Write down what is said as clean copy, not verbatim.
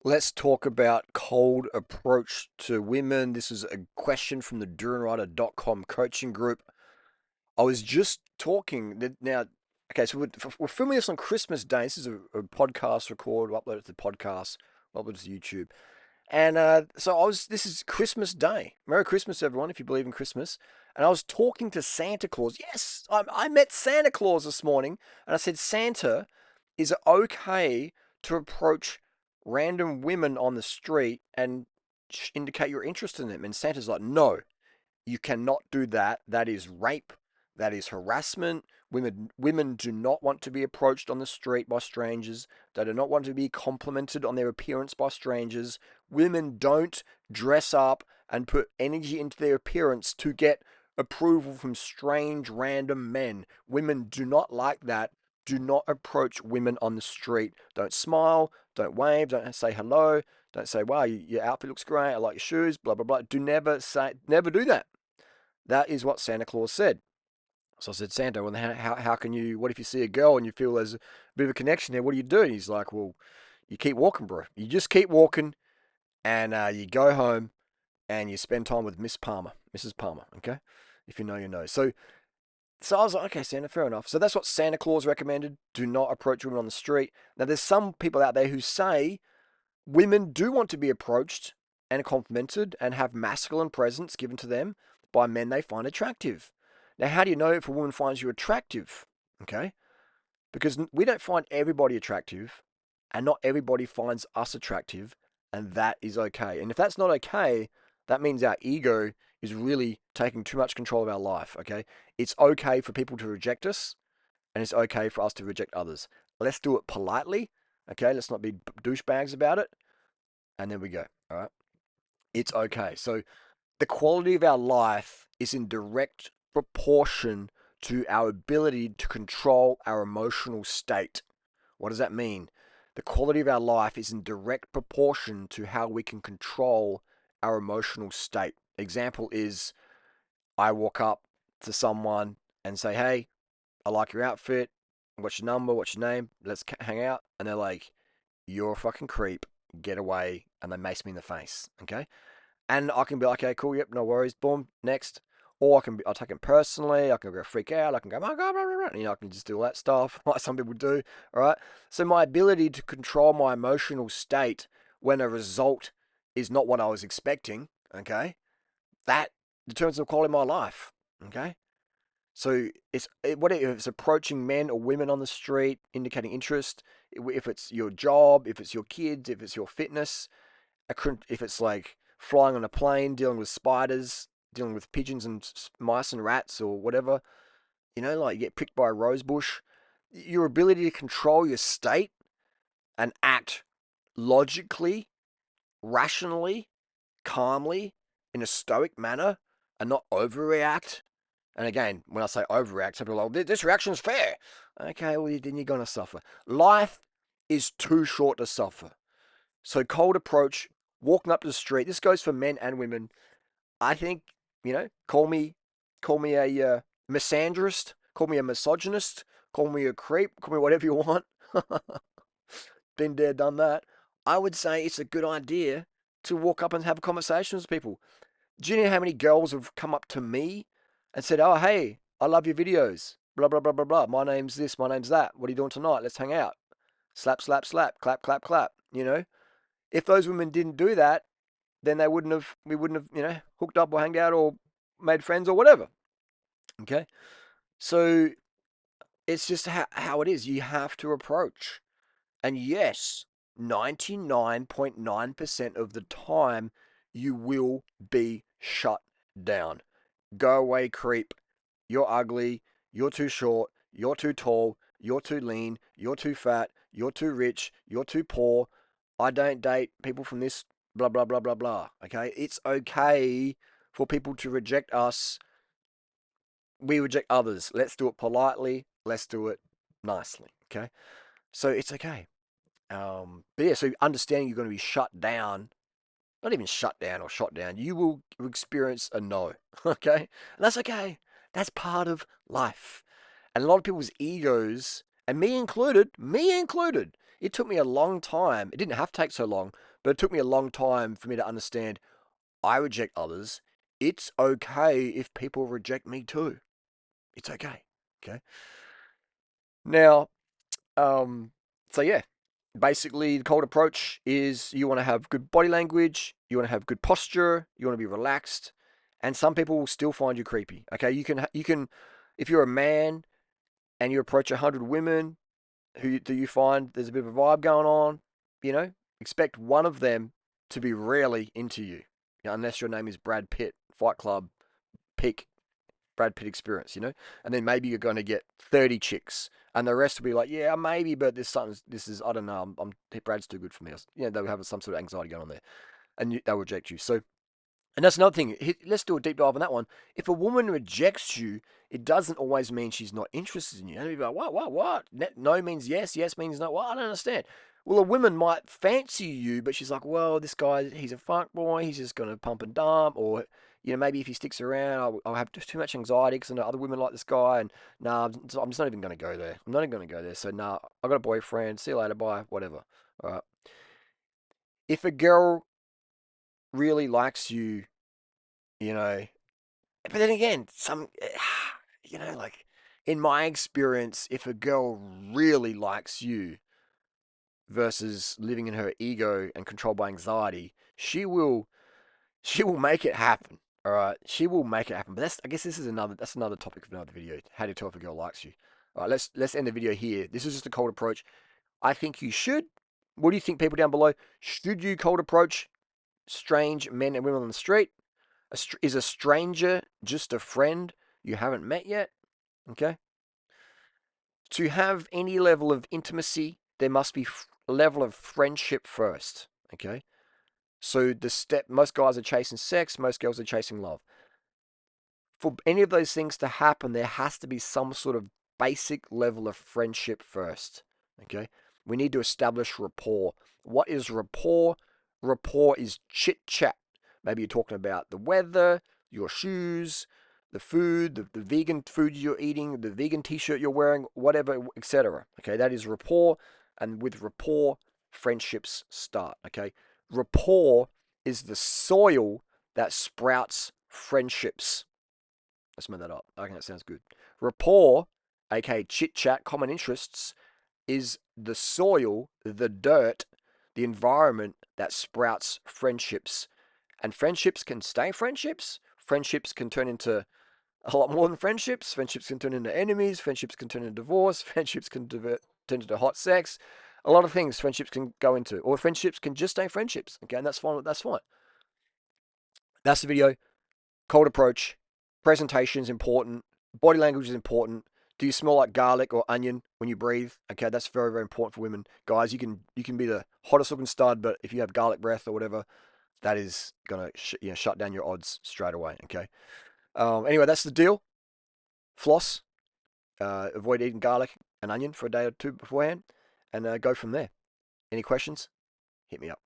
Let's talk about cold approach to women. This is a question from the Durianrider.com coaching group. I was just talking now. Okay, so we're filming this on Christmas Day. This is a podcast record. We'll upload it to the podcast. We'll upload it to YouTube. And so I was. This is Christmas Day. Merry Christmas, everyone, if you believe in Christmas. And I was talking to Santa Claus. Yes, I met Santa Claus this morning, and I said, Santa, is it okay to approach random women on the street and indicate your interest in them? And Santa's like, no, you cannot do that. That is rape. That is harassment. Women do not want to be approached on the street by strangers. They do not want to be complimented on their appearance by strangers. Women don't dress up and put energy into their appearance to get approval from strange random men. Women do not like that. Do not approach women on the street. Don't smile. Don't wave. Don't say hello. Don't say, wow, your outfit looks great. I like your shoes. Blah, blah, blah. Never do that. That is what Santa Claus said. So I said, Santa, well, how can you, what if you see a girl and you feel there's a bit of a connection there? What do you do? And he's like, well, you keep walking, bro. You just keep walking and you go home and you spend time with Mrs. Palmer, okay? If you know, you know. So I was like, okay, Santa, fair enough. So that's what Santa Claus recommended. Do not approach women on the street. Now, there's some people out there who say women do want to be approached and complimented and have masculine presence given to them by men they find attractive. Now, how do you know if a woman finds you attractive? Okay, because we don't find everybody attractive, and not everybody finds us attractive, and that is okay. And if that's not okay, that means our ego is really taking too much control of our life. Okay, it's okay for people to reject us, and it's okay for us to reject others. Let's do it politely. Okay, let's not be douchebags about it, and then we go. All right, it's okay. So the quality of our life is in direct proportion to our ability to control our emotional state. What does that mean? The quality of our life is in direct proportion to how we can control our emotional state. Example is I walk up to someone and say, hey, I like your outfit. What's your number? What's your name? Let's hang out. And they're like, you're a fucking creep. Get away. And they mace me in the face. Okay. And I can be like, okay, cool, yep, no worries, boom, next. Or I'll take it personally. I can go freak out. I can go, oh my god, blah, blah, blah. I can just do all that stuff like some people do. All right. So my ability to control my emotional state when a result is not what I was expecting, okay, that determines the quality of my life. Okay. So what if it's approaching men or women on the street, indicating interest. If it's your job, if it's your kids, if it's your fitness, if it's like flying on a plane, dealing with spiders, dealing with pigeons and mice and rats or whatever, like you get pricked by a rose bush, your ability to control your state and act logically, rationally, calmly, in a stoic manner, and not overreact. And again, when I say overreact, some people are like, this reaction's fair. Okay, well, then you're going to suffer. Life is too short to suffer. So cold approach, walking up to the street. This goes for men and women. I think, call me a misandrist, call me a misogynist, call me a creep, call me whatever you want. Been there, done that. I would say it's a good idea to walk up and have conversations with people. Do you know how many girls have come up to me and said, "Oh, hey, I love your videos. Blah blah blah blah blah. My name's this. My name's that. What are you doing tonight? Let's hang out. Slap slap slap. Clap clap clap." If those women didn't do that, then we wouldn't have, hooked up or hanged out or made friends or whatever. Okay. So it's just how it is. You have to approach. And yes, 99.9% of the time, you will be shut down. Go away, creep. You're ugly. You're too short. You're too tall. You're too lean. You're too fat. You're too rich. You're too poor. I don't date people from this blah, blah, blah, blah, blah. Okay. It's okay for people to reject us. We reject others. Let's do it politely. Let's do it nicely. Okay. So it's okay. But yeah, so understanding you're going to be shut down, not even shut down or shot down, you will experience a no. Okay. And that's okay. That's part of life. And a lot of people's egos, and me included, It took me a long time. It didn't have to take so long, but it took me a long time for me to understand I reject others. It's okay if people reject me too. It's okay. Okay. Now, um, so yeah, basically the cold approach is you want to have good body language, you want to have good posture, you want to be relaxed, and some people will still find you creepy. Okay, you can if you're a man and you approach 100 women who do you find there's a bit of a vibe going on, you know, expect one of them to be really into you, unless your name is Brad Pitt, Fight Club, peak Brad Pitt experience, and then maybe you're going to get 30 chicks, and the rest will be like, yeah, maybe, but this something, this is, I don't know, Brad's too good for me. They'll have some sort of anxiety going on there, and they'll reject you. So, and that's another thing. Let's do a deep dive on that one. If a woman rejects you, it doesn't always mean she's not interested in you. And you'll be like, what? No means yes, yes means no. Well, I don't understand. Well, a woman might fancy you, but she's like, well, this guy, he's a fuck boy. He's just going to pump and dump. Or, maybe if he sticks around, I'll have too much anxiety because I know other women like this guy. And nah, I'm just not even going to go there. I'm not even going to go there. So, nah, I got a boyfriend. See you later. Bye. Whatever. All right. If a girl really likes you, you know, but then again, like in my experience, if a girl really likes you versus living in her ego and controlled by anxiety, she will make it happen. All right, she will make it happen. But I guess that's another topic of another video. How to tell if a girl likes you. All right, let's end the video here. This is just a cold approach. I think you should. What do you think, people down below? Should you cold approach strange men and women on the street? Is a stranger just a friend you haven't met yet? Okay. To have any level of intimacy, there must be a level of friendship first. Okay. So most guys are chasing sex, most girls are chasing love. For any of those things to happen, there has to be some sort of basic level of friendship first. Okay. We need to establish rapport. What is rapport? Rapport is chit chat. Maybe you're talking about the weather, your shoes, the food, the vegan food you're eating, the vegan t-shirt you're wearing, whatever, etc. Okay, that is rapport. And with rapport, friendships start. Okay, rapport is the soil that sprouts friendships. Let's make that up. I think that sounds good. Rapport, aka chit chat, common interests, is the soil, the dirt, the environment that sprouts friendships. And friendships can stay friendships. Friendships can turn into a lot more than friendships. Friendships can turn into enemies. Friendships can turn into divorce. Friendships can turn into hot sex. A lot of things friendships can go into. Or friendships can just stay friendships. Okay, and that's fine. That's fine. That's the video. Cold approach. Presentation is important. Body language is important. Do you smell like garlic or onion when you breathe? Okay, that's very, very important for women. Guys, you can be the hottest looking stud, but if you have garlic breath or whatever, that is gonna shut down your odds straight away. Okay. Anyway, that's the deal. Floss. Avoid eating garlic and onion for a day or two beforehand, and go from there. Any questions? Hit me up.